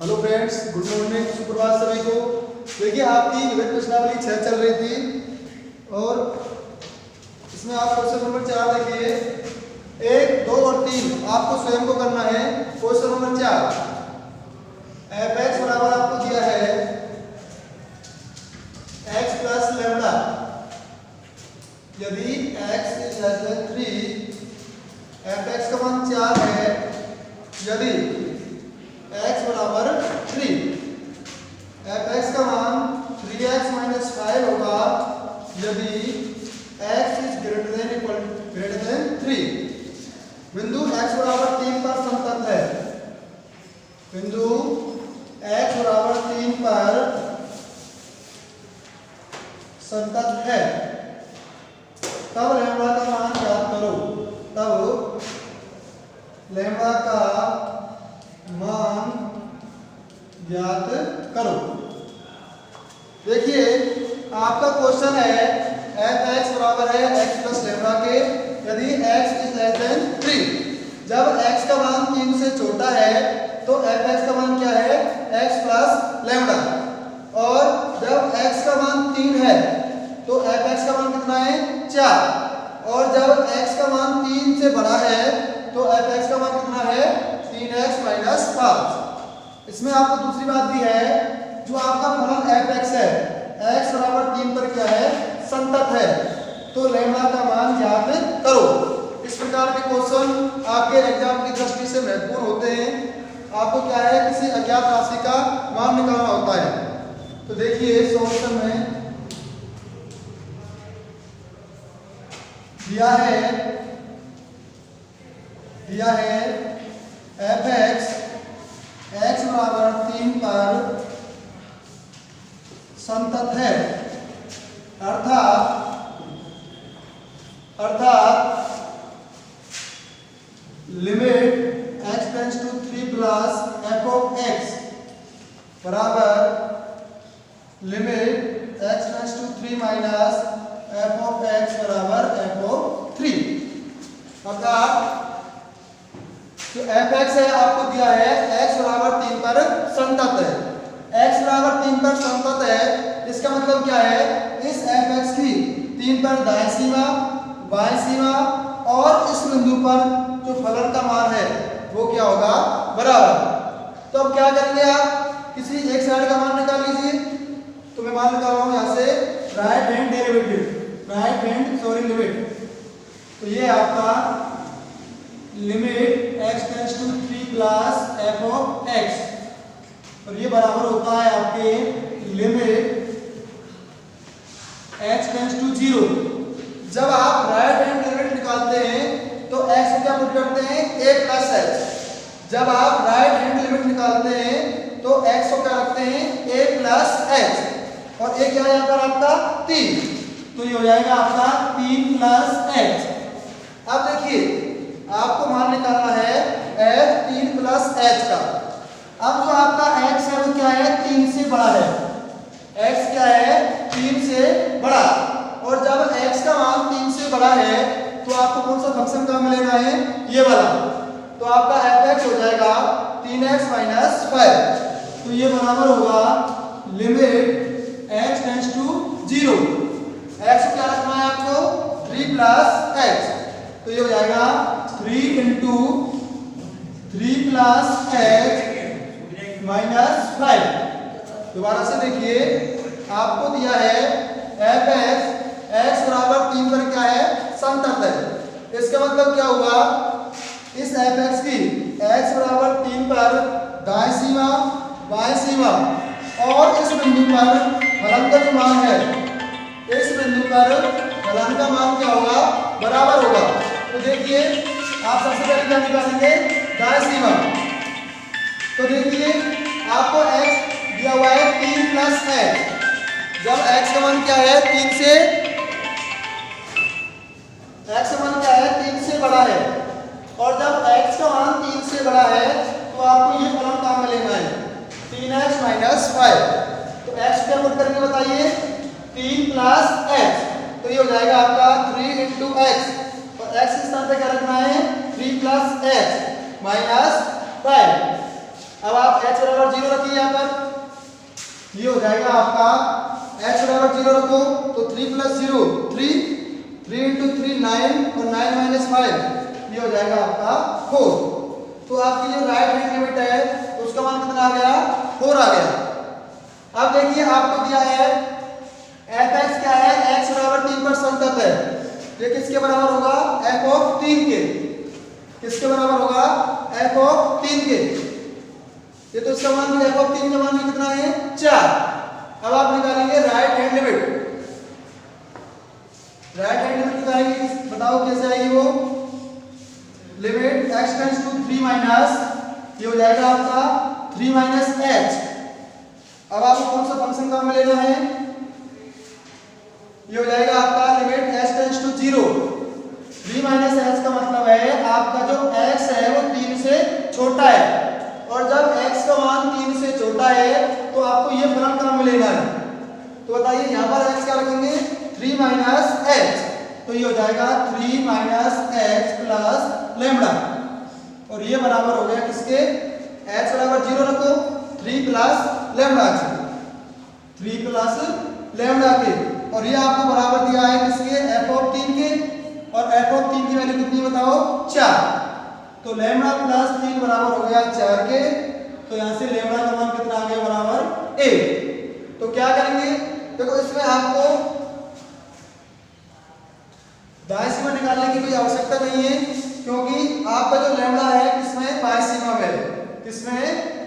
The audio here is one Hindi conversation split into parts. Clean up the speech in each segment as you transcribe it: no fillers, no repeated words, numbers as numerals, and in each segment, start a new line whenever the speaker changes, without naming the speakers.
हेलो फ्रेंड्स, गुड मॉर्निंग, सुप्रभात सभी को। देखिए, आपकी विभिन्न प्रश्नावली 6 चल रही थी और इसमें आप क्वेश्चन नंबर 4 देखिए। 1, 2 और 3 आपको स्वयं को करना है। क्वेश्चन नंबर 4, एफ एक्स बराबर आपको दिया है एक्स प्लस लेमडा। यदि x is less than 3, F x का मान 4 है। यदि x बराबर 3, एफ एक्स का मान 3x माइनस 5 होगा यदि x इज ग्रेटर देन 3। बिंदु x बराबर 3 पर समतल है। बिंदु x बराबर 3 पर समतल है। तब लैम्बडा का मान ज्ञात करो। तब लैम्बडा का मान ज्ञात करो। देखिए, आपका क्वेश्चन है एफ एक्स बराबर है एक्स प्लस लेमडा के यदि एक्स इज लेस देन 3। जब एक्स का मान 3 से छोटा है तो एफ एक्स का मान क्या है? X plus lambda. और जब एक्स का मान 3 है तो एफ एक्स का मान कितना है? 4। और जब एक्स का मान 3 से बड़ा है तो एफ एक्स का मान कितना है? 3x minus 5। इसमें आपको दूसरी बात दी है, जो आपका फलन एफ एक्स है, x बराबर 3 पर क्या है? संतत है। तो लैम्बडा का मान ज्ञात करो। इस प्रकार के क्वेश्चन आपके एग्जाम की दृष्टि से महत्वपूर्ण होते हैं। आपको क्या है? किसी अज्ञात राशि का मान निकालना होता है। तो देखिए, सॉल्यूशन में दिया है एफ एक्स एक्स बराबर 3 पर संतत है। अर्थात limit x tends to 3 plus F of x बराबर limit x tends to 3 minus f of x बराबर एफ ऑफ 3। अर्थात जो एफ एक्स है आपको दिया है x बराबर 3 पर संतत है। x बराबर 3 पर संतत है, इसका मतलब क्या है? इस एफ एक्स की 3 पर दाएं सीमा, बाएं सीमा और इस बिंदु पर जो फलन का मान है वो क्या होगा? बराबर। तो अब क्या करेंगे? आप किसी एक साइड का मान निकाल लीजिए। तो मैं मान निकाल रहा हूं यहां से राइट हैंड लिमिट। तो ये आपका limit x tends to 3 plus F of X और ये बराबर होता है आपके लिमिट x टेंड्स टू 0। जब आप राइट हैंड लिमिट निकालते हैं तो x को क्या पुट करते हैं? a plus h। जब आप राइट हैंड लिमिट निकालते हैं तो x को क्या रखते हैं? a plus h। और a क्या है यहाँ पर आपका? 3। तो ये हो जाएगा आपका 3 प्लस h। अब देखिए, आपको मान निकालना है f 3 प्लस h का। अब जो आपका x है वो क्या है? 3 से बड़ा है। x क्या है? 3 से बड़ा। और जब x का मान 3 से बड़ा है तो आपको कौन सा फंक्शन काम लेना है? ये वाला। तो आपका एफ एक्स हो जाएगा 3x माइनस 5। तो ये बराबर होगा limit x tends to 0। x क्या रखना है आपको? 3 प्लस x। तो ये हो जाएगा 3 इंटू 3 प्लस x माइनस 5। दोबारा से देखिए, आपको दिया है एफ एक्स एक्स बराबर 3 पर क्या है? संतत है। इसका मतलब क्या हुआ? इस एफ एक्स की x बराबर 3 पर दाएं सीमा, बाएं सीमा और इस बिंदु पर फलन का जो मान है, इस बिंदु पर फलन का मान क्या होगा? बराबर होगा। तो देखिए, आप सबसे पहले क्या निकालेंगे? दाएं सीमा। तो देखिए, आपको x दिया हुआ है 3 प्लस x। जब x का मान क्या है? 3 से x का मान क्या है? 3 से बड़ा है। और जब x का मान 3 से बड़ा है तो आपको ये फलन काम में लेना है 3x माइनस 5। तो x क्या पुट करके बताइए? 3 प्लस x। तो ये हो जाएगा आपका 3 इंटू एक्स। और x के स्थान पे क्या रखना है? 3 प्लस x माइनस 5। अब आप h बराबर 0 रखिए यहाँ पर, ये हो जाएगा आपका h बराबर 0 रखो तो 3 + 0 3, 3 × 3 9 और 9 - 5 ये हो जाएगा आपका 4। तो आपकी जो राइट हैंड लिमिट है उसका मान कितना आ गया, 4 आ गया। अब देखिए आपको दिया है f(x) क्या है, x बराबर 3 पर संतत है, ये किसके बराबर होगा, f(3) के। किसके बराबर होगा, f(3) के। ये तो इसका मान f(3) का मान कितना है, 4। अब आप निकालेंगे right hand limit. Right hand limit निकालेंगे, बताओ कैसे आएगी वो, limit x tends to 3 minus, ये हो जाएगा आपका 3 - h। अब आपको कौन सा फंक्शन काम में लेना है, ये हो जाएगा आपका limit h tends to 0। 3 - h का मतलब है आपका जो x है वो 3 से छोटा है, और जब x का मान 3 से छोटा है तो आपको ये फलन काम में लेना है। तो बताइए यहाँ पर x क्या रखेंगे, 3 - h, तो ये हो जाएगा 3 - h प्लस लैम्डा, और ये बराबर हो गया किसके, h बराबर 0 रखो, 3 प्लस लैम्डा के, 3 प्लस लैम्डा के, और ये आपको बराबर दिया है किसके, f(3) के, और f(3) की वैल्यू कितनी बताओ, 4। तो लैम्डा प्लस 3 बराबर हो गया 4 के, तो यहाँ से लैम्डा का मान कितना आ गया, बराबर 1। तो क्या करेंगे, देखो इसमें आपको दाएं सीमा निकालने की कोई आवश्यकता नहीं है, क्योंकि आपका जो लैम्डा है किसमें, बाएं सीमा में, किसमें,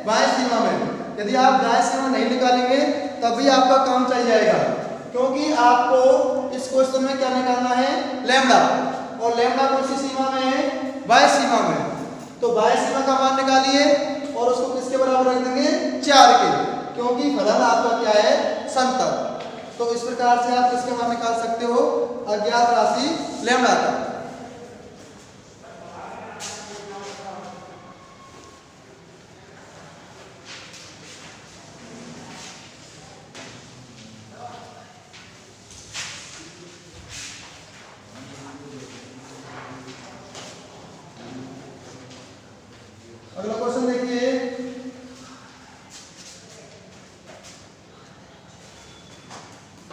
बाएं सीमा में। यदि आप दाएं सीमा नहीं निकालेंगे तभी आपका काम चल जाएगा, क्योंकि आपको इस क्वेश्चन में क्या निकालना है, लैम्डा, और लैम्डा कौन सी सीमा में है, बाएं सीमा में। तो बाएं सीमा का मान निकालिए और उसको किसके बराबर रख देंगे, 4 के, क्योंकि फलन आपका क्या है, संतत। तो इस प्रकार से आप किसके मान निकाल सकते हो, अज्ञात राशि लैम्डा का। अगला क्वेश्चन देखिए,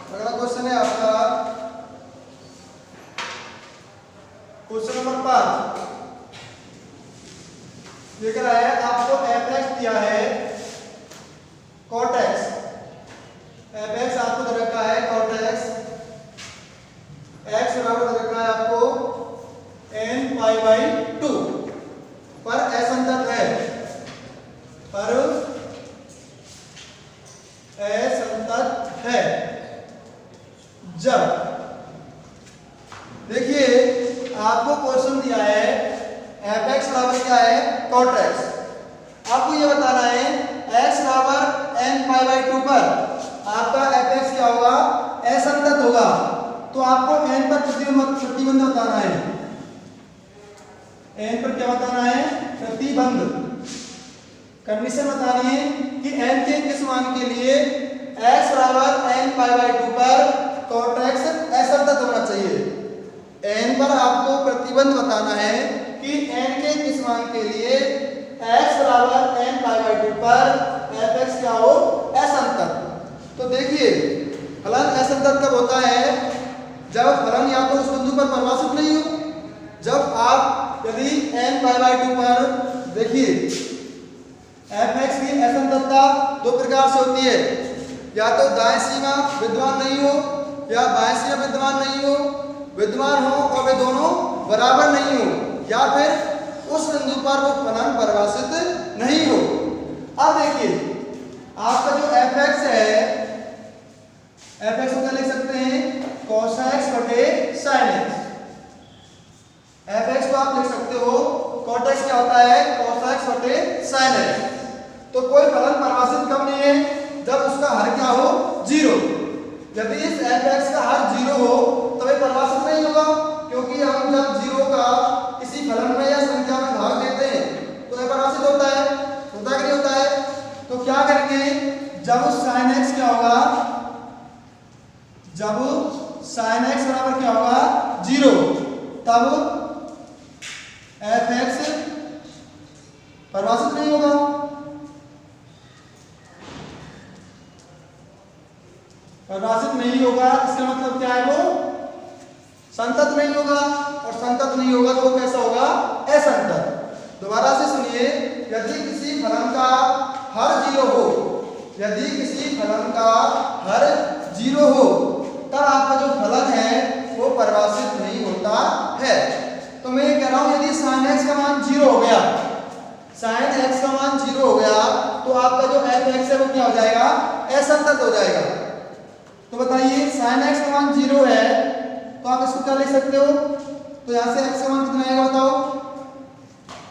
अगला क्वेश्चन है आपका क्वेश्चन नंबर 5। ये कह रहा है आपको f(x) दिया है cot x, f(x) आपको दे रखा है cot x, x बराबर दे रखा है आपको n π/2 पर असंतत है, पर असंतत है। जब देखिए आपको क्वेश्चन दिया है f(x) बराबर क्या है, cot x, आपको ये बताना है x बराबर n π/2 पर आपका f(x) क्या होगा, असंतत होगा। तो आपको n पर प्रतिबंध बताना है, n पर क्या बताना है, प्रतिबंध, कंडीशन बतानी है कि n के किस मान के लिए x बराबर n π/2 पर cot x असंतत होना चाहिए। n पर आपको प्रतिबंध बताना है कि n के किस मान के लिए x बराबर n π/2 पर f(x) क्या हो, असंतत। तो देखिए फलन असंतत कब होता है, जब फलन या तो उस बिंदु पर परिभाषित नहीं हो, जब आप यदि n π/2 पर देखिए f(x) की असंततता दो प्रकार से होती है, या तो दाएं सीमा विद्यमान नहीं हो या बाएं सीमा विद्यमान नहीं हो, विद्यमान हो और वे दोनों बराबर नहीं हो, या फिर उस बिंदु पर वो फलन परिभाषित नहीं हो। अब देखिए आपका जो f(x) है, f(x) को क्या लिख सकते हैं, cos x बटे sin x। f(x) को आप लिख सकते हो cot x क्या होता है, cos x बटे sin x। तो कोई फलन परिभाषित कब नहीं है, जब उसका हर क्या हो, 0। यदि इस f(x) का हर 0 हो तब ये परिभाषित नहीं होगा, क्योंकि हम जब 0 का किसी फलन में या संख्या में भाग देते हैं तो ये परिभाषित होता है कि नहीं होता है। तो क्या करेंगे, जब sin x क्या होगा, जब sin x बराबर क्या होगा, 0, तब f(x) परिभाषित नहीं होगा। नहीं होगा इसका मतलब क्या है, वो संतत नहीं होगा, और संतत नहीं होगा तो वो कैसा होगा, असंतत। दोबारा से सुनिए, यदि किसी फलन का हर जीरो हो, यदि किसी फलन का हर जीरो हो, तब आपका जो फलन है वो परिभाषित नहीं होता है। तो मैं ये कह रहा हूं यदि sin x का मान 0 हो गया, sin x का मान 0 हो गया, तो आपका जो f(x) है वो क्या हो जाएगा, असंतत हो जाएगा। तो बताइए sin x का मान 0 है तो आप इसको क्या लिख सकते हो, तो यहां से x का मान कितना आएगा बताओ।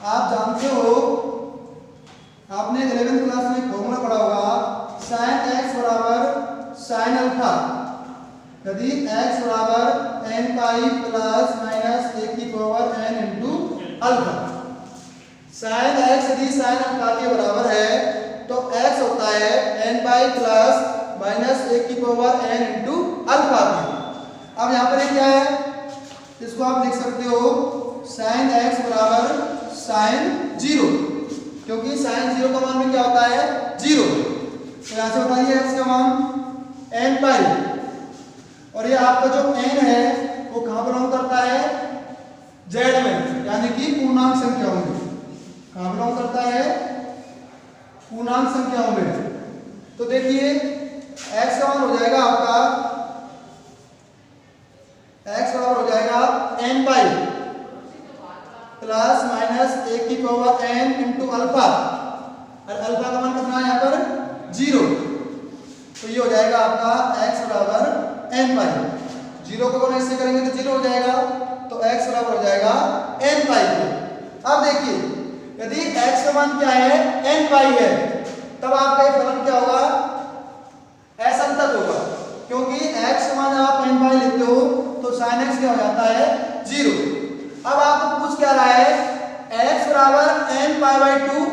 आप जानते हो, आपने 11th क्लास में फॉर्मूला पढ़ा होगा, sin x बराबर sin अल्फा, यदि x बराबर n पाई प्लस माइनस 1 की power n into alpha. sin x यदि sin अल्फा के बराबर है तो x होता है n पाई प्लस माइनस 1 की पावर n इंटू अल्फा की। अब यहाँ पर ये क्या है, इसको आप लिख सकते हो sin x बराबर sin 0, क्योंकि sin 0 का मान में क्या होता है, 0। तो यहाँ से बताइए x का मान n पाई, और ये आपका जो n है वो कहाँ बिलोंग करता है, z में, यानी कि पूर्णांक संख्याओं में। कहाँ बिलोंग करता है, पूर्णांक संख्याओं में। तो देखिए x का मान हो जाएगा आपका, x बराबर हो जाएगा n पाई प्लस माइनस 1 की पावर n इंटू अल्फा, और अल्फा का मान कितना है यहाँ पर, 0। तो ये हो जाएगा आपका x बराबर n पाई, 0 को गुणा इससे करेंगे तो 0 हो जाएगा, तो x बराबर हो जाएगा n पाई। अब देखिए यदि x का मान क्या है, n पाई है, तब आपका ये फलन क्या होगा, असंतत होगा, क्योंकि x का मान आप n पाई लेते हो तो sin x क्या हो जाता है, 0। अब आपको पूछ क्या रहा है, x बराबर n पाई बाई 2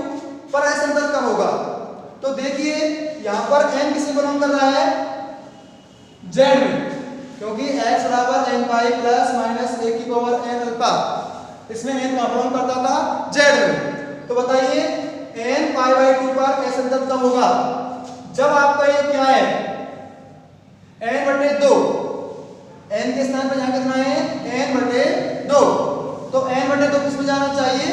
पर असंतत कब होगा। तो देखिए यहाँ पर n किसे बिलोंग कर रहा है, z में, क्योंकि x बराबर n पाई प्लस माइनस 1 की पावर n अल्फा, इसमें n का बिलोंग करता था z में। तो बताइए n पाई बाई 2 पर असंतत कब होगा, जब आपका ये क्या है, n बटे 2, n के स्थान पर यहाँ कितना है, n बटे 2, तो n बटे 2 किस में जाना चाहिए,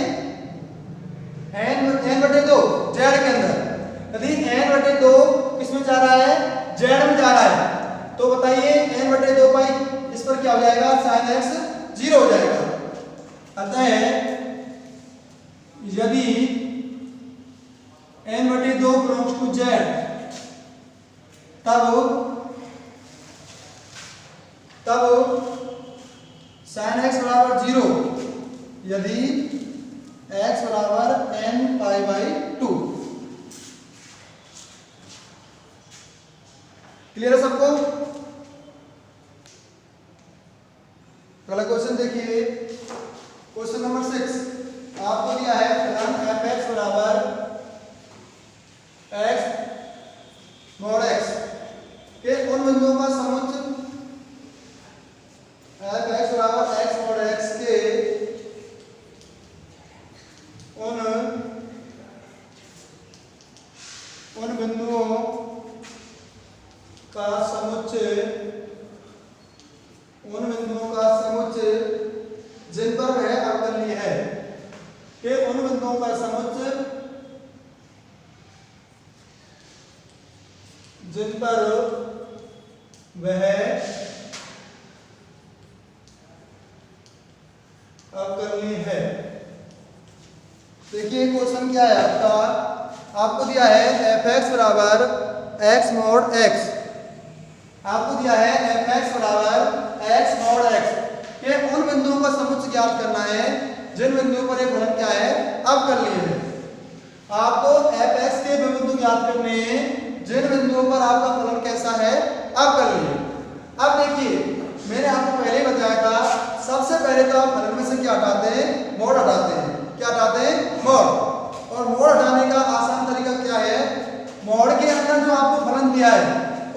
n बटे 2 z के अंदर। यदि n बटे 2 किस में जा रहा है, z में जा रहा है, तो बताइए n बटे 2 पाई इस पर क्या हो जाएगा, sin x 0 हो जाएगा। अतः यदि n बटे 2 बिलोंग्स टू z, तब sin x बराबर 0, यदि x बराबर n पाई बाई 2। क्लियर है सबको। अगला क्वेश्चन देखिए, क्वेश्चन नंबर 6 आपको दिया है फलन f(x) बराबर x mod x के उन बिंदुओं का समुच्चय, f(x) बराबर x mod x के उन बिंदुओं का समुच्चय, उन बिंदुओं का समुच्चय जिन पर वह अवकलनीय है, कि उन बिंदुओं का समुच्चय जिन पर वह अवकलनीय है। देखिए क्वेश्चन क्या है आपका, आपको दिया है f(x) बराबर x mod x, आपको दिया है f(x) बराबर x mod x के उन बिंदुओं का समुच्चय ज्ञात करना है जिन बिंदुओं पर एक फलन क्या है, अवकलनीय है। आपको f(x) के बिंदु ज्ञात करने हैं जिन बिंदुओं पर आपका फलन कैसा है, अवकलनीय। अब देखिए मैंने आपको पहले ही बताया था, सबसे पहले तो आप फलन में से क्या हटाते हैं, मोड हटाते हैं। क्या हटाते हैं, मोड। और मोड हटाने का आसान तरीका क्या है, मोड के अंदर जो आपको फलन दिया है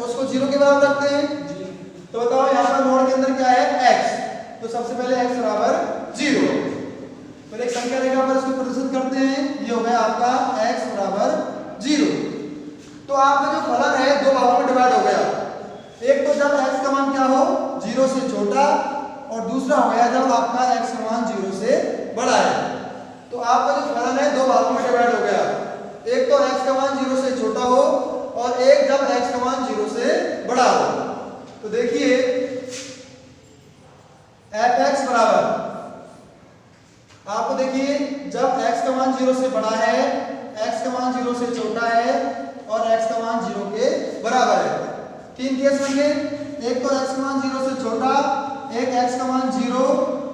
उसको 0 के बराबर रखते हैं। तो बताओ यहाँ पर मोड के अंदर क्या है, x, तो सबसे पहले x बराबर 0, फिर एक संख्या रेखा पर इसको प्रदर्शित करते हैं, ये हो गया आपका x बराबर 0। तो आपका जो फलन है दो भागों में डिवाइड हो गया, एक तो जब x क्या हो, 0 से छोटा, और दूसरा हो गया जब आपका x समान 0 से बड़ा है। तो आपका जो फलन है दो भागों में डिवाइड हो गया, एक तो x का मान 0 से छोटा हो और एक जब x का मान 0 से बड़ा हो। तो देखिए fx बराबर, आपको देखिए जब x का मान 0 से बड़ा है, x का मान 0 से छोटा है और x का मान 0 के बराबर है। तीन केस बन गए, एक तो x का मान 0 से छोटा, एक x का मान 0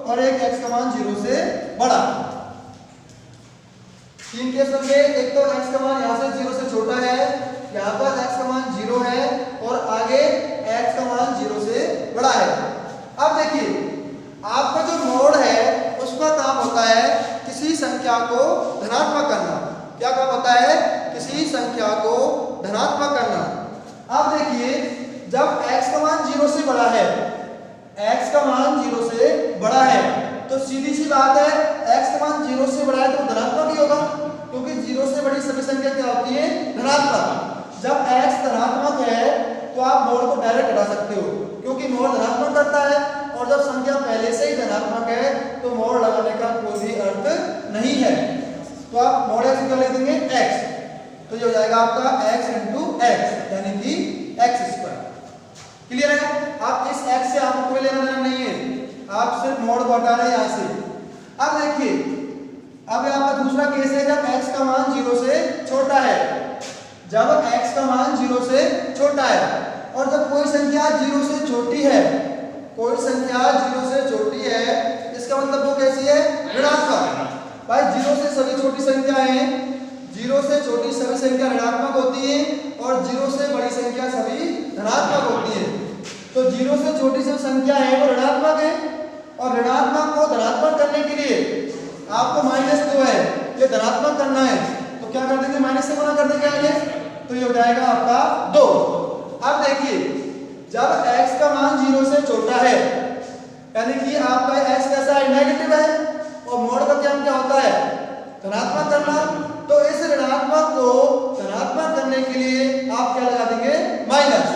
और एक x का मान 0 से बड़ा। तीन केस बन गए, एक तो x का मान यहाँ से 0 से छोटा है, यहाँ पर x का मान 0 है और आगे x का मान 0 से बड़ा है। अब देखिए आपका जो मोड है उसका काम होता है किसी संख्या को धनात्मक करना। क्या काम होता है, किसी संख्या को धनात्मक करना। अब देखिए जब x का मान 0 से बड़ा है, x का मान 0 से बड़ा है, तो सीधी सी बात है x का मान 0 से बड़ा है तो धनात्मक ही होगा, क्योंकि 0 से बड़ी सभी संख्या क्या होती है, धनात्मक। जब x धनात्मक है तो आप मोड को डायरेक्ट हटा सकते हो, क्योंकि मोड धनात्मक करता है, और जब संख्या पहले से ही धनात्मक है तो मोड लगाने का कोई भी अर्थ नहीं है। तो आप मोड x का लिख देंगे x, तो ये हो जाएगा आपका x इंटू x यानी कि x स्क्वायर। क्लियर है? आप इस x से आपको कोई लेना देना नहीं है, आप सिर्फ मोड को हटा रहे हैं यहाँ से। अब देखिए अब यहाँ पर दूसरा केस है जब x का मान 0 से छोटा है, जब x का मान 0 से छोटा है और जब कोई संख्या 0 से छोटी है, कोई संख्या 0 से छोटी है, इसका मतलब वो कैसी है, ऋणात्मक। भाई 0 से सभी छोटी संख्याएं, 0 से छोटी सभी संख्या ऋणात्मक होती है और 0 से बड़ी संख्या सभी धनात्मक होती है। तो 0 से छोटी सभी संख्या है वो ऋणात्मक है, और ऋणात्मक को धनात्मक करने के लिए आपको -2 है, ये धनात्मक करना है, तो क्या कर देंगे, माइनस से गुणा कर देंगे आगे, तो ये हो जाएगा आपका 2। अब देखिए जब x का मान 0 से छोटा है, यानी कि आपका x कैसा है, नेगेटिव है, और मोड का क्या क्या होता है, धनात्मक करना। तो इस ऋणात्मक को धनात्मक करने के लिए आप क्या लगा देंगे, माइनस।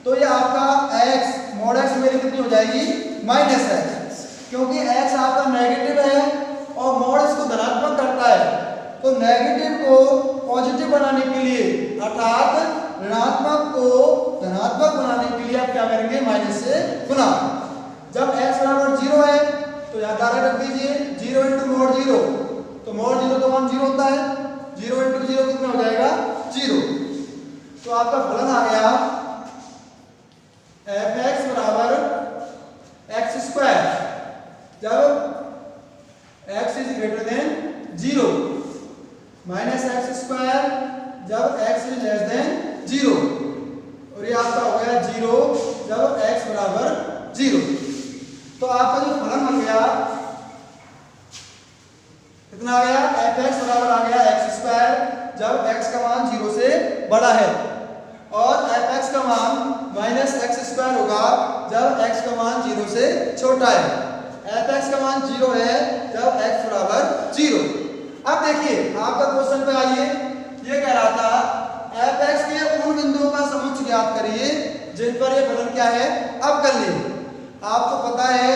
तो ये आपका x मोड x मेरी कितनी हो जाएगी, -x, क्योंकि x आपका नेगेटिव है और मोड इसको धनात्मक करता है। तो नेगेटिव को पॉजिटिव बनाने के लिए अर्थात ऋणात्मक को धनात्मक बनाने के लिए आप क्या करेंगे, माइनस से गुना। जब x बराबर 0 है तो यहाँ डायरेक्ट रख दीजिए 0 इंटू मोड 0, तो मोड 0 का मान 0 होता है, 0 इंटू 0 कितना हो जाएगा, 0। तो आपका फलन आ गया fx बराबर x स्क्वायर जब x is greater than 0, minus x square जब x इज लेस देन 0, और ये आपका हो गया 0 जब x बराबर 0। तो आपका जो फलन बन गया कितना आ गया, fx बराबर आ गया x स्क्वायर जब x का मान 0 से बड़ा है, और fx का मान -x स्क्वायर होगा जब x का मान 0 से छोटा है। fx का मान 0 है जब x बराबर 0। अब देखिए आपका क्वेश्चन पे आइए, ये कह रहा था fx के उन बिंदुओं का समुच्चय ज्ञात करिए जिन पर ये फलन क्या है, अवकलनीय। आपको पता है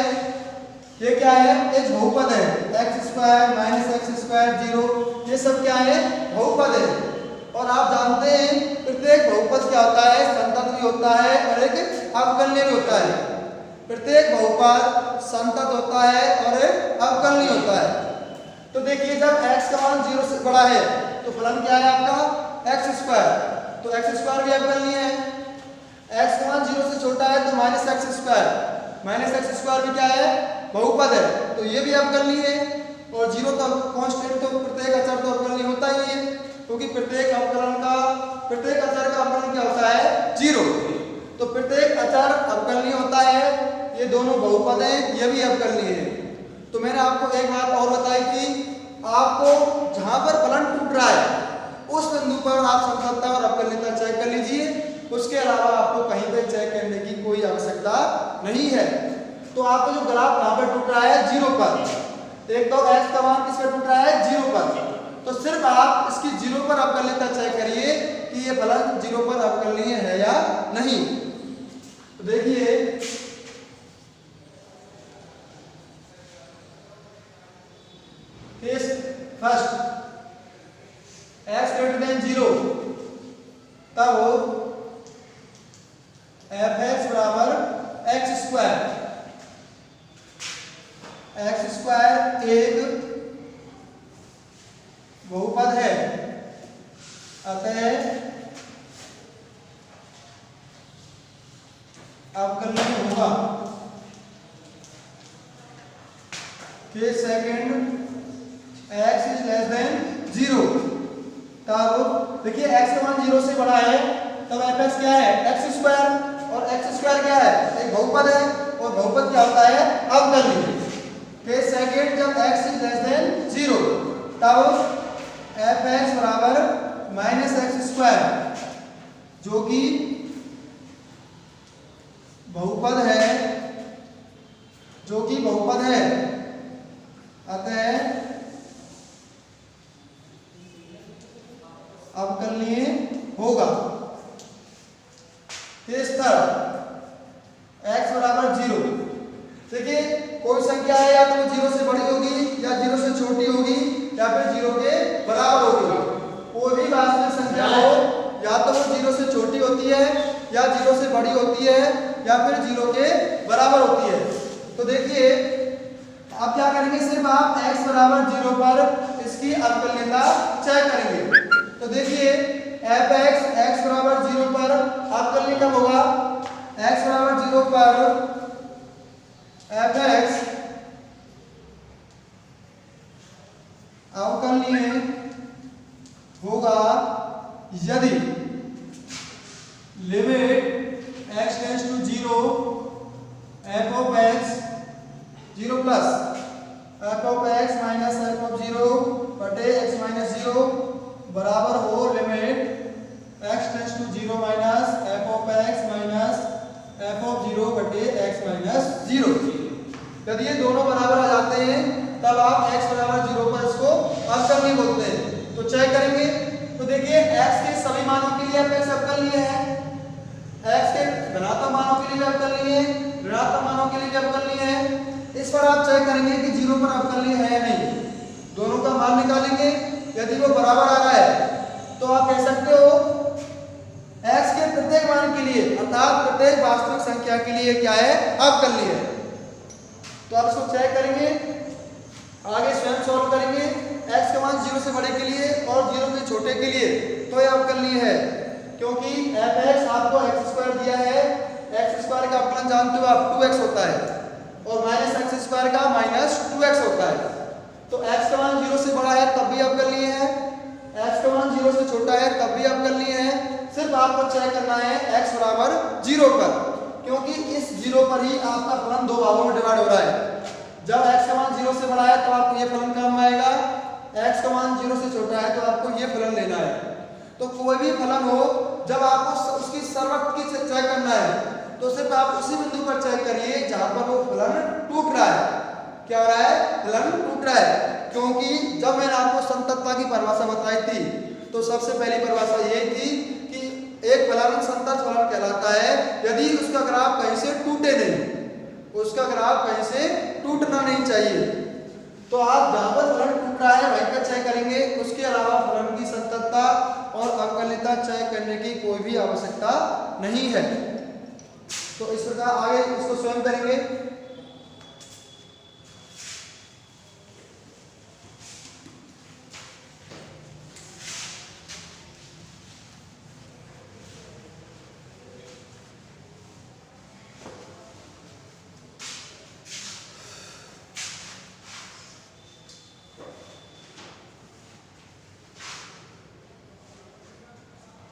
ये क्या है, एक बहुपद है, x स्क्वायर -x स्क्वायर 0, ये सब क्या है, बहुपद है। और आप जानते हैं प्रत्येक बहुपद क्या होता है, संतत भी होता है और एक अवकलनीय भी होता है। प्रत्येक बहुपद संतत होता है और एक अवकलनीय होता है। तो देखिए जब x का मान 0 से बड़ा है तो फलन क्या है आपका, x स्क्वायर, तो x स्क्वायर भी अवकलनीय है। x का मान 0 से छोटा है तो -x स्क्वायर, -x स्क्वायर भी क्या है, बहुपद है, तो ये भी अवकलनीय है। और 0 तो कांस्टेंट, तो प्रत्येक अचर तो अवकलनीय होता ही है, क्योंकि प्रत्येक अचर का अवकलन क्या होता है, 0। तो प्रत्येक अचर अवकलनीय होता है, ये दोनों बहुपद हैं, ये भी अवकलनीय है। तो मैंने आपको एक बात और बताई कि आपको जहां पर फलन टूट रहा है उस बिंदु पर आप समतलता और अवकलनीयता चेक कर लीजिए, उसके अलावा आपको कहीं पे चेक करने की कोई आवश्यकता नहीं है। तो आपको जो ग्राफ कहां पर टूट रहा है, 0 पर। एक तो x का मान किस पर टूट रहा है, 0 पर, तो सिर्फ आप इसकी 0 पर अवकलनीयता चेक करिए कि ये फलन 0 पर अवकलनीय है या नहीं। तो देखिए case first x greater than 0 तब f(x) बराबर x स्क्वायर एक बहुपद है, अतः अवकलनीय होगा। Case second x is less than 0 तब देखिए x का मान 0 से बड़ा है, तब f(x) क्या है x स्क्वायर, और x स्क्वायर क्या है एक बहुपद है, और बहुपद क्या होता है अवकलनीय। केस सेकंड जब x इज लेस देन 0 तब f(x) बराबर -x स्क्वायर जो कि बहुपद है, अतः अवकलनीय होगा। केस थर्ड x बराबर 0। देखिए कोई संख्या है या तो 0 से बड़ी होगी या 0 से छोटी होगी या फिर 0 के बराबर होगी। कोई भी वास्तविक संख्या हो या तो वो 0 से छोटी होती है या 0 से बड़ी होती है या फिर 0 के बराबर होती है। तो देखिए आप क्या करेंगे, सिर्फ आप x बराबर 0 पर इसकी अवकलनीयता चेक करेंगे। तो देखिए f(x) x बराबर 0 पर अवकलनीय कब होगा, x बराबर 0 पर f(x) अवकलनीय होगा यदि limit x tends to 0 f(x) 0 plus f(x) minus f(0) बटे x माइनस 0 बराबर हो limit x tends to 0 minus f(x) minus f(0) बटे x माइनस 0। यदि ये दोनों बराबर आ जाते हैं तब आप x बराबर 0 पर इसको अवकलनीय बोलते हैं। तो चेक करेंगे, तो देखिए x के सभी मानों के लिए f(x) अवकलनीय है, x के धनात्मक मानों के लिए भी अवकलनीय है, ऋणात्मक मानों के लिए भी अवकलनीय है। इस पर आप चेक करेंगे कि 0 पर अवकलनीय है या नहीं, दोनों का मान निकालेंगे। यदि वो बराबर आ रहा है तो आप कह सकते हो x के प्रत्येक मान के लिए अर्थात प्रत्येक वास्तविक संख्या के लिए क्या है अवकलनीय है। तो आप इसको चेक करेंगे, आगे स्वयं सॉल्व करेंगे। x का मान 0 से बड़े के लिए और 0 से छोटे के लिए तो यह अवकलनीय है, क्योंकि f(x) आपको x स्क्वायर दिया है, x स्क्वायर का अवकलन जानते हो आप 2x होता है और माइनस x स्क्वायर का माइनस 2x होता है। तो x का मान 0 से बड़ा है तब भी अवकलनीय है, x का मान 0 से छोटा है तब भी अवकलनीय है। सिर्फ आपको चेक करना है x बराबर 0 पर, क्योंकि इस 0 पर ही आपका फलन दो भागों में डिवाइड हो रहा है। जब x का मान 0 से बड़ा है तो आपको ये फलन काम आएगा, x का मान 0 से छोटा है तो आपको ये फलन लेना है। तो कोई भी फलन हो जब आपको उसकी सर्वत्र की चेक करना है तो सिर्फ आप उसी बिंदु पर चेक करिए जहां पर वो फलन टूट रहा है। क्या हो रहा है, फलन टूट रहा है। क्योंकि जब मैंने आपको संततता की परिभाषा बताई थी तो सबसे पहली परिभाषा ये थी कि एक फलन संतत फलन कहलाता है यदि उसका ग्राफ कहीं से टूटे नहीं, उसका ग्राफ कहीं से टूटना नहीं चाहिए। तो आप जहां पर फलन टूट रहा है वहीं पर चेक करेंगे, उसके अलावा फलन की संततता और अवकलनीयता चेक करने की कोई भी आवश्यकता नहीं है। तो इस प्रकार आगे इसको स्वयं करेंगे।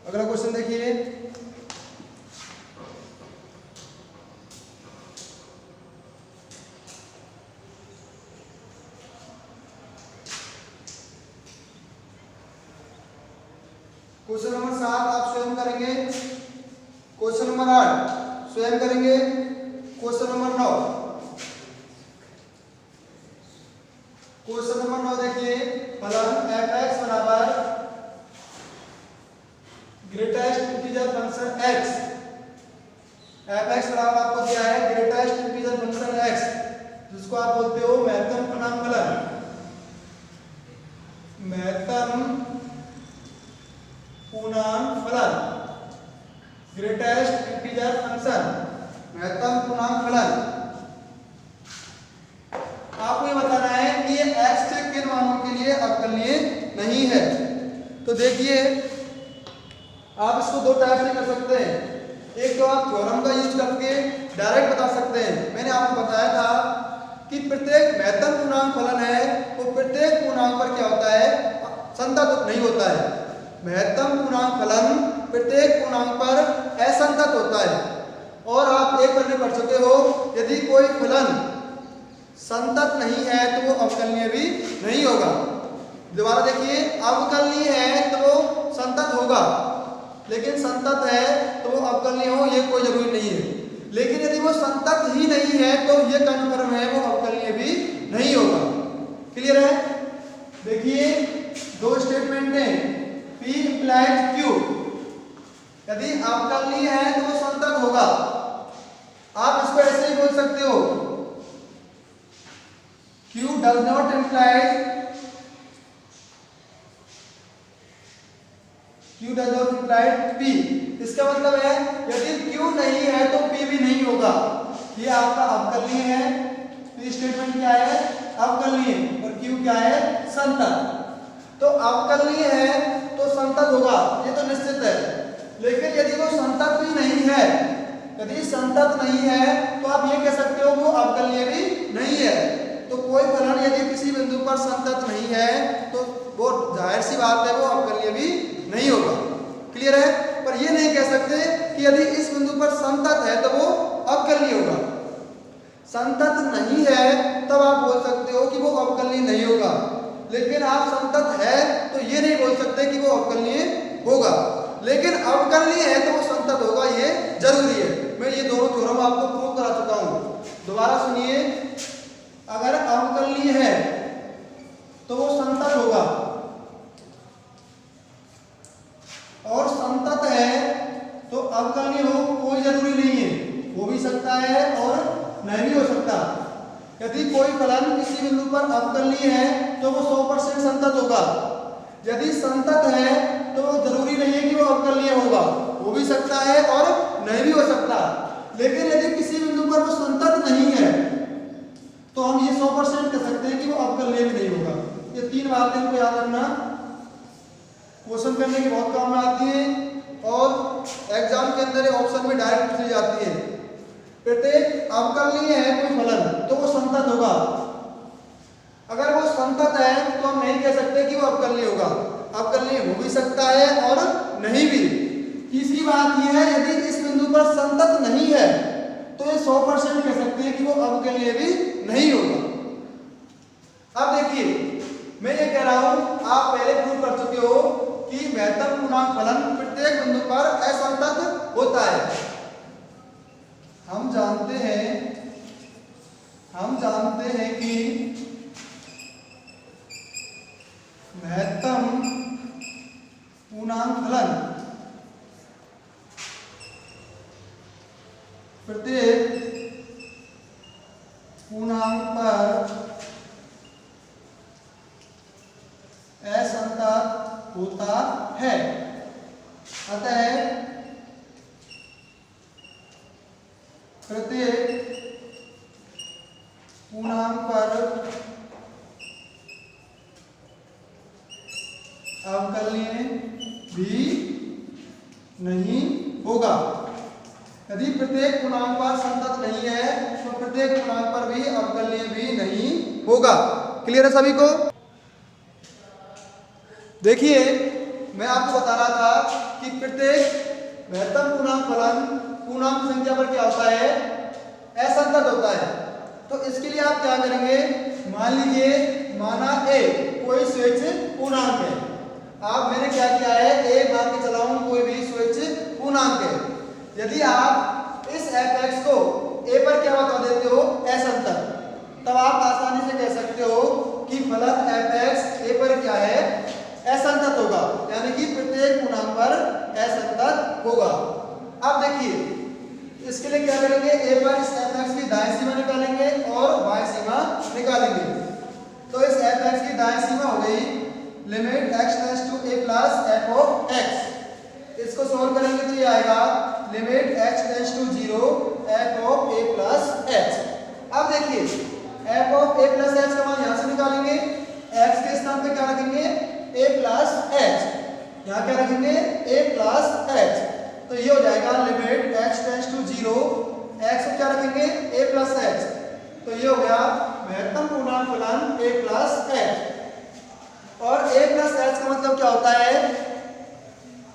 अगला क्वेश्चन देखिए, क्वेश्चन नंबर 7 आप स्वयं करेंगे, क्वेश्चन नंबर 8 स्वयं करेंगे, क्वेश्चन नंबर 9 देखिए फलन f(x) बराबर greatest integer function x F x बराबर आपको दिया है ग्रेटेस्ट इंटीजर फंक्शन एक्स, जिसको आप बोलते हो महत्तम पूर्णांक फलन, महत्तम पूर्णांक फलन, ग्रेटेस्ट इंटीजर फंक्शन, महत्तम पूर्णांक फलन। आपको ये बताना है कि ये x के किन मानों के लिए अवकलनीय नहीं है। तो देखिए आप इसको दो टाइप से कर सकते हैं। एक तो आप थ्योरम का यूज करके डायरेक्ट बता सकते हैं। मैंने आपको बताया था कि प्रत्येक महत्तम पूर्णांक फलन है वो प्रत्येक पूर्णांक पर क्या होता है, संतत नहीं होता है। महत्तम पूर्णांक फलन प्रत्येक पूर्णांक पर असंतत होता है। और आप एक पन्ने पढ़ चुके हो, यदि कोई फलन संतत नहीं है तो वो अवकलनीय भी नहीं होगा। दोबारा देखिए, अवकलनीय है तो वो संतत होगा, लेकिन संतत है तो वो अवकलनीय हो ये कोई जरूरी नहीं है। लेकिन यदि वो संतत ही नहीं है तो ये कन्फर्म है वो अवकलनीय भी नहीं होगा। क्लियर है? देखिए दो स्टेटमेंट है, P implies Q, यदि अवकलनीय है तो वो संतत होगा। आप इसको ऐसे ही बोल सकते हो, Q does not imply P। इसका मतलब है यदि Q नहीं है तो P भी नहीं होगा। ये आपका अवकलनीय है, P स्टेटमेंट क्या है, अवकलनीय, और Q क्या है, संतत। तो अवकलनीय है तो संतत होगा, ये तो निश्चित है। लेकिन यदि वो संतत भी नहीं है, यदि संतत नहीं है तो आप ये कह सकते हो वो अवकलनीय भी नहीं है। तो कोई फलन यदि किसी बिंदु पर संतत नहीं है तो वो जाहिर सी बात है वो अवकलनीय भी नहीं होगा। क्लियर है? पर ये नहीं कह सकते कि यदि इस बिंदु पर संतत है तो वो अवकलनीय होगा। संतत नहीं है तब आप बोल सकते हो कि वो अवकलनीय नहीं होगा। लेकिन आप संतत है तो ये नहीं बोल सकते कि वो अवकलनीय होगा। लेकिन अवकलनीय है तो वो संतत होगा, ये जरूरी है। मैं ये दोनों थ्योरम आपको प्रूव करा चुका हूं। दोबारा सुनिए, अगर अवकलनीय है तो वो संतत होगा, और संतत है तो अवकलनीय हो कोई जरूरी नहीं है, हो भी सकता है और नहीं भी हो सकता। यदि कोई फलन किसी बिंदु पर अवकलनीय है तो वो 100% संतत होगा। यदि संतत है तो वो जरूरी नहीं है कि वो अवकलनीय होगा, हो भी सकता है और नहीं भी हो सकता। लेकिन यदि किसी बिंदु पर वो संतत नहीं है तो हम ये 100% कह सकते हैं कि वो अवकलनीय भी नहीं होगा। ये तीन बातें को याद रखना, क्वेश्चन करने के बहुत काम में आती है और एग्जाम के अंदर ऑप्शन में डायरेक्ट पूछी जाती है। प्रत्येक अवकलनीय है कोई फलन तो वो संतत होगा। अगर वो संतत है तो हम नहीं कह सकते कि वो अवकलनीय होगा, अवकलनीय हो भी सकता है और नहीं भी। तीसरी बात यह है, यदि इस बिंदु पर संतत नहीं है तो ये 100% कह सकते हैं कि वो अवकलनीय भी नहीं होगा। अब देखिए, मैं ये कह रहा हूं, आप पहले प्रूव कर चुके हो कि महत्तम पूर्णांक फलन प्रत्येक बिंदु पर असंतत होता है। हम जानते हैं कि महत्तम पूर्णांक फलन प्रत्येक पूर्णांक पर असंतत होता है। अतः प्रत्येक पूर्णांक पर अवकलनीय भी नहीं होगा। यदि प्रत्येक पूर्णांक पर संतत नहीं है तो प्रत्येक पूर्णांक पर भी अवकलनीय भी नहीं होगा। क्लियर है सभी को? देखिए, मैं आपको बता रहा था कि प्रत्येक महत्तम पूर्णांक फलन पूर्णांक संख्या पर क्या होता है, असंतत होता है। तो इसके लिए आप क्या करेंगे, मान लीजिए माना ए कोई स्वेच्छ पूर्णांक है। मैंने क्या किया है, ए मान के चला हूं कोई भी स्वेच्छ पूर्णांक है। यदि आप इस f(x) को a पर क्या बता देते हो, असंतत, तब आप आसानी से कह सकते हो कि फलन f(x) a पर क्या है, असंतत होगा। यानी कि प्रत्येक पूर्णांक पर असंतत होगा। अब देखिए, इसके लिए क्या करेंगे, एक बार इस एफ एक्स की दाएं सीमा निकालेंगे और बाएं सीमा निकालेंगे। तो इस एफ एक्स की दाएं सीमा हो गई limit X tends to A plus F of X. इसको सोल्व करेंगे तो ये आएगा limit X tends to 0 F of A plus X. अब देखिए F of A plus X का मान यहां से निकालेंगे, एक्स के स्थान पे क्या रखेंगे ए प्लस एक्स, यहां क्या रखेंगे ए प्लस एक्स। तो ये हो जाएगा limit X tends to 0, X को क्या रखेंगे ए प्लस एक्स, तो ये हो गया महत्तम पूर्णांक फलन ए प्लस एक्स। और ए प्लस एक्स का मतलब क्या होता है,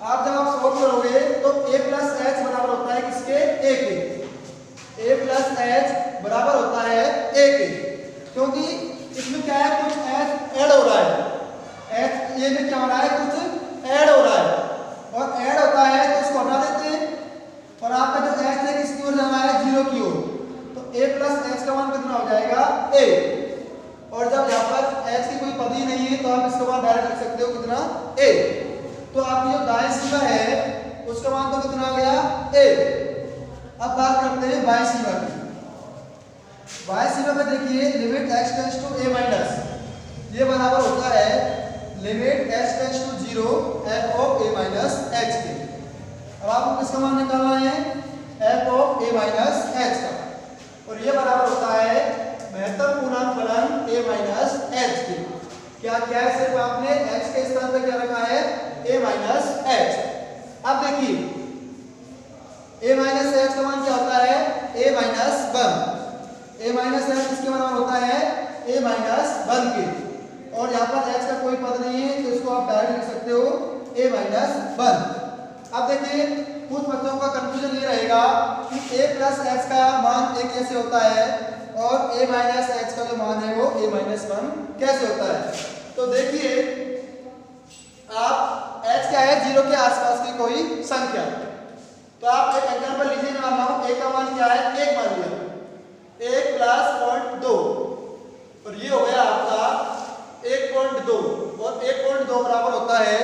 आप जब आप सॉल्व करोगे तो ए प्लस एक्स बराबर होता है किसके, ए के। ए प्लस एक्स बराबर होता है ए के, क्योंकि इसमें क्या है कुछ ऐड हो रहा है, एक्स ये में क्या हो रहा है कुछ ऐड हो रहा है, और ऐड होता है तो इसको हटा देते हैं, और आपका जो एक्स है किसकी ओर जाना है 0 की ओर, तो a प्लस एक्स का मान कितना हो जाएगा a। और जब यहाँ पर x की कोई पद ही नहीं है तो आप इसका मान डायरेक्ट लिख सकते हो कितना a। तो आपकी जो दाएं सीमा है उसका मान तो कितना आ गया a। अब बात करते हैं बाएं सीमा की। बाएं सीमा में देखिए limit x tends to a minus, ये बराबर होता है limit x tends to 0 f of a minus x के। अब आपको किसका मान निकालना है f of a minus x का, और ये बराबर होता है महत्तम पूर्णांक फलन a माइनस x के। क्या क्या है, सिर्फ आपने x के स्थान पर क्या रखा है a माइनस x। अब देखिए a माइनस x का मान क्या होता है a minus 1, a minus x किसके बराबर होता है a माइनस 1 के, और यहाँ पर x का कोई पद नहीं है तो इसको आप डायरेक्ट लिख सकते हो a माइनस 1। अब देखिए कुछ बच्चों का कंफ्यूजन ये रहेगा कि a प्लस एक्स का मान a कैसे होता है और a माइनस एक्स का जो मान है वो a माइनस 1 कैसे होता है। तो देखिए आप x क्या है 0 के आसपास की कोई संख्या, तो आप एक एग्जांपल लीजिए, मान लो a का मान क्या है 1 मान लिया, 1 प्लस 0.2, और ये हो गया आपका 1.2, और 1.2 बराबर होता है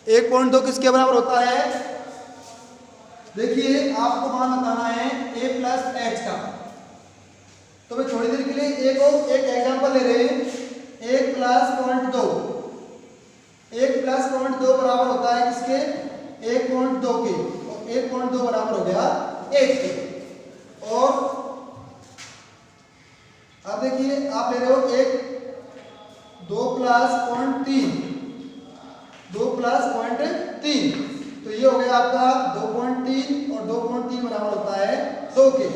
1.2 किसके बराबर होता है, देखिए आपको मान बताना है a प्लस एक्स का। तो मैं थोड़ी देर के लिए एक एग्जांपल ले रहे हैं, 1 प्लस 0.2, 1 प्लस 0.2 बराबर होता है किसके 1.2 के, और 1.2 बराबर हो गया 1 के। और अब देखिए आप ले रहे हो 2 प्लस 0.3, 2 प्लस 0.3, तो ये हो गया आपका 2.3, और 2.3 बराबर होता है 2 के।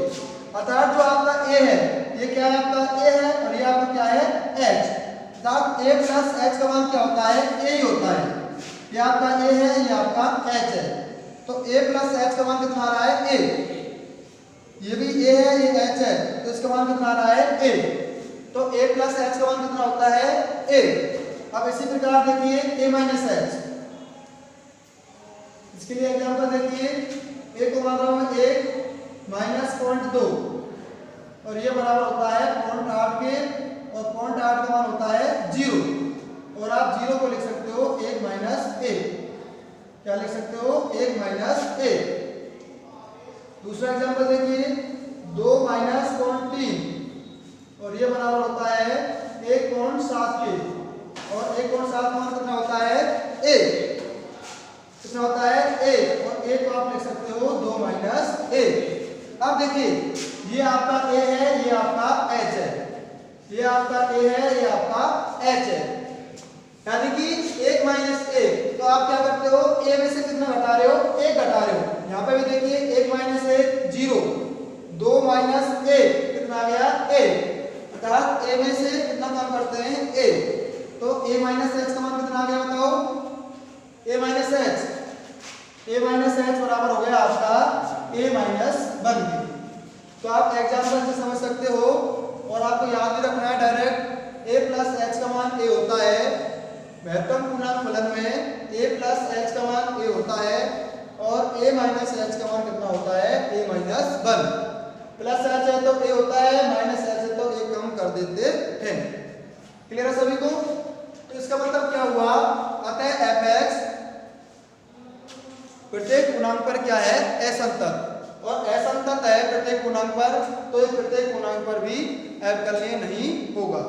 अर्थात जो आपका a है ये क्या है आपका a है, और ये आपका क्या है x। अर्थात a प्लस x का मान क्या होता है a ही होता है, ये आपका a है ये आपका h है, तो a प्लस x का मान कितना आ रहा है a, ये भी a है ये h है, तो इसका मान कितना आ रहा है a, तो a प्लस x का मान कितना होता है a। अब इसी प्रकार देखिए a माइनस x, इसके लिए एग्जांपल देखिए a को मान रहा हूं 1 माइनस 0.2, और ये बराबर होता है 0.8 के, और 0.8 का मान होता है 0, और आप 0 को लिख सकते हो 1 माइनस a, क्या लिख सकते हो 1 माइनस a। दूसरा एग्जांपल देखिए 2 माइनस 0.3, और ये बराबर होता है 1.7 के, और 1.7 का मान कितना होता है a, कितना होता है a, और a को आप लिख सकते हो 2 माइनस a। अब देखिए ये आपका a है ये आपका h है, ये आपका a है ये आपका h है, यानी कि 1 माइनस a, तो आप क्या करते हो a में से कितना घटा रहे हो 1 घटा रहे हो। यहाँ पे भी देखिए 1 माइनस 1 0, 2 माइनस a कितना आ गया a, अर्थात a में से कितना कम करते हैं a, तो a माइनस h का मान कितना आ गया बताओ a minus h, a minus h बराबर हो गया आपका a माइनस 1 के। तो आप एग्जांपल से समझ सकते हो, और आपको याद भी रखना है डायरेक्ट a प्लस x का मान a होता है, महत्तम पूर्णांक फलन में a प्लस x का मान a होता है, और a माइनस h का मान कितना होता है a माइनस 1। प्लस h है तो a होता है, माइनस h है तो a कम कर देते हैं। क्लियर है सभी को? तो इसका मतलब क्या हुआ, अतः fx प्रत्येक पूर्णांक पर क्या है असंतत, और असंतत है प्रत्येक पूर्णांक पर, तो ये प्रत्येक पूर्णांक पर भी अवकलनीय नहीं होगा।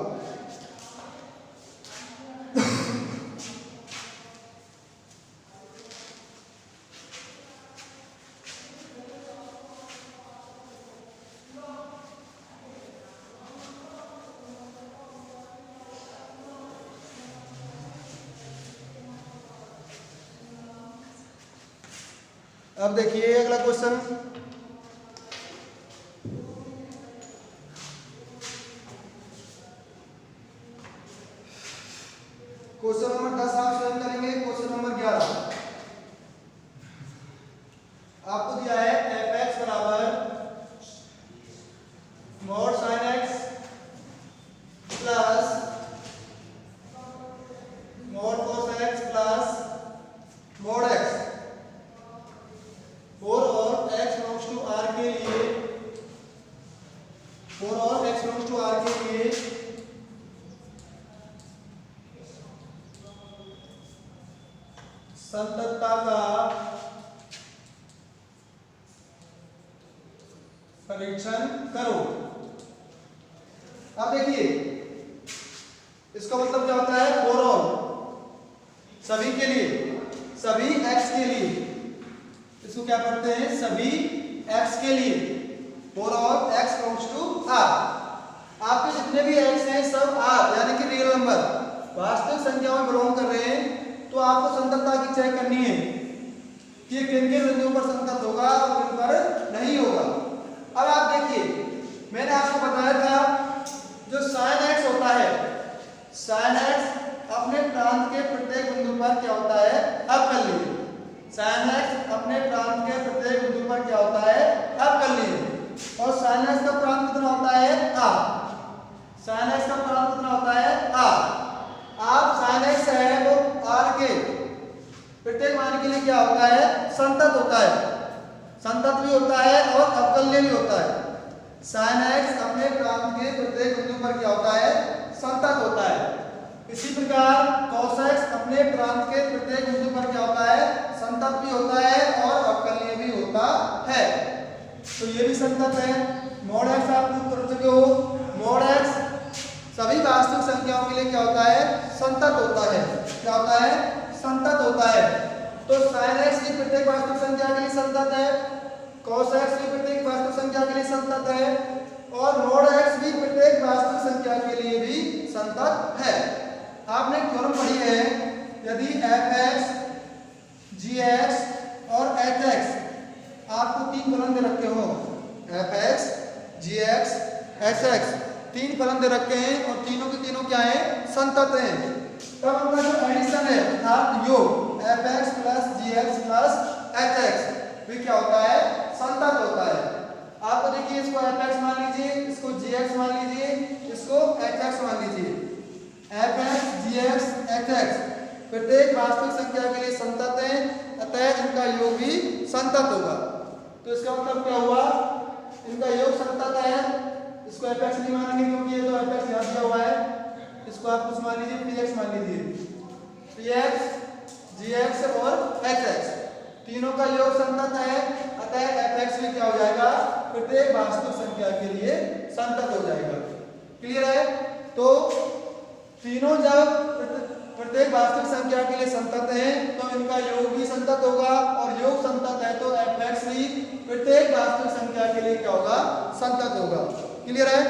अब देखिए अगला क्वेश्चन, क्वेश्चन नंबर 10 आप स्वयं करेंगे। क्वेश्चन नंबर 11 आपको दिया है f(x) बराबर mod sin x plus mod cos x plus mod x और x बिलोंग्स टू r के लिए, और x बिलोंग्स टू r के लिए संततता का परीक्षण करो। अब देखिए इसका मतलब क्या होता है, फॉर ऑल, सभी के लिए, सभी x के लिए, इसको क्या पढ़ते हैं, सभी x के लिए, for all x belongs to r। आपके जितने भी x हैं सब r यानी कि रियल नंबर, वास्तविक संख्याओं में बिलोंग कर रहे हैं, तो आपको संततता की चेक करनी है कि किन किन बिंदुओं पर संतत होगा और किन पर नहीं होगा। अब आप देखिए मैंने आपको बताया था जो sin x होता है, sin x अपने प्रांत के प्रत्येक बिंदु पर क्या होता है, अवकलनीय। sin x अपने प्रांत के प्रत्येक बिंदु पर क्या होता है, अवकलनीय। और sin x का प्रांत कितना होता है, r। sin x का प्रांत कितना होता है, r। आप sin x है वो r के प्रत्येक मान के लिए क्या होता है, संतत होता है, संतत भी होता है और अवकलनीय भी होता है। sin x अपने प्रांत के प्रत्येक बिंदु पर क्या होता है, संतत होता है। इसी प्रकार cos x अपने प्रांत के प्रत्येक बिंदु पर क्या होता है, संतत भी होता है और अवकलनीय भी होता है। तो ये भी संतत है। mod x आप प्रूव कर चुके हो, mod x सभी वास्तविक संख्याओं के लिए क्या होता है, संतत होता है। क्या होता है, संतत होता है। तो sin x की प्रत्येक वास्तविक संख्या के लिए संतत है, cos x की प्रत्येक वास्तविक संख्या के लिए संतत है और mod x भी प्रत्येक वास्तविक संख्या के लिए भी संतत है। आपने थ्योरम पढ़ी है, यदि f(x), g(x) और h(x) आपको तीन फलन दे रखे हो, f(x), g(x), h(x) तीन फलन दे रखे हैं और तीनों के तीनों क्या हैं, संतत हैं। तब अपना जो एडिशन है अर्थात योग f(x) plus g(x) plus h(x) भी क्या होता है, संतत होता है। आपको देखिए इसको f(x) मान लीजिए, इसको g(x) मान लीजिए, इसको h(x) मान लीजिए। f(x), g(x), h(x) प्रत्येक वास्तविक संख्या के लिए संतत है, अतः इनका योग भी संतत होगा। तो इसका मतलब क्या हुआ, इनका योग संतत है। इसको f(x) नहीं मानेंगे क्योंकि ये तो f(x) यहाँ दिया हुआ है, इसको आप कुछ मान लीजिए, px मान लीजिए। px, gx और hx तीनों का योग संतत है, अतः f(x) भी क्या हो जाएगा, प्रत्येक वास्तविक संख्या के लिए संतत हो जाएगा। क्लियर है। तो तीनों जब प्रत्येक वास्तविक संख्या के लिए संतत है तो इनका योग भी संतत होगा, और योग संतत है तो f(x) भी प्रत्येक वास्तविक संख्या के लिए क्या होगा, संतत होगा। क्लियर है।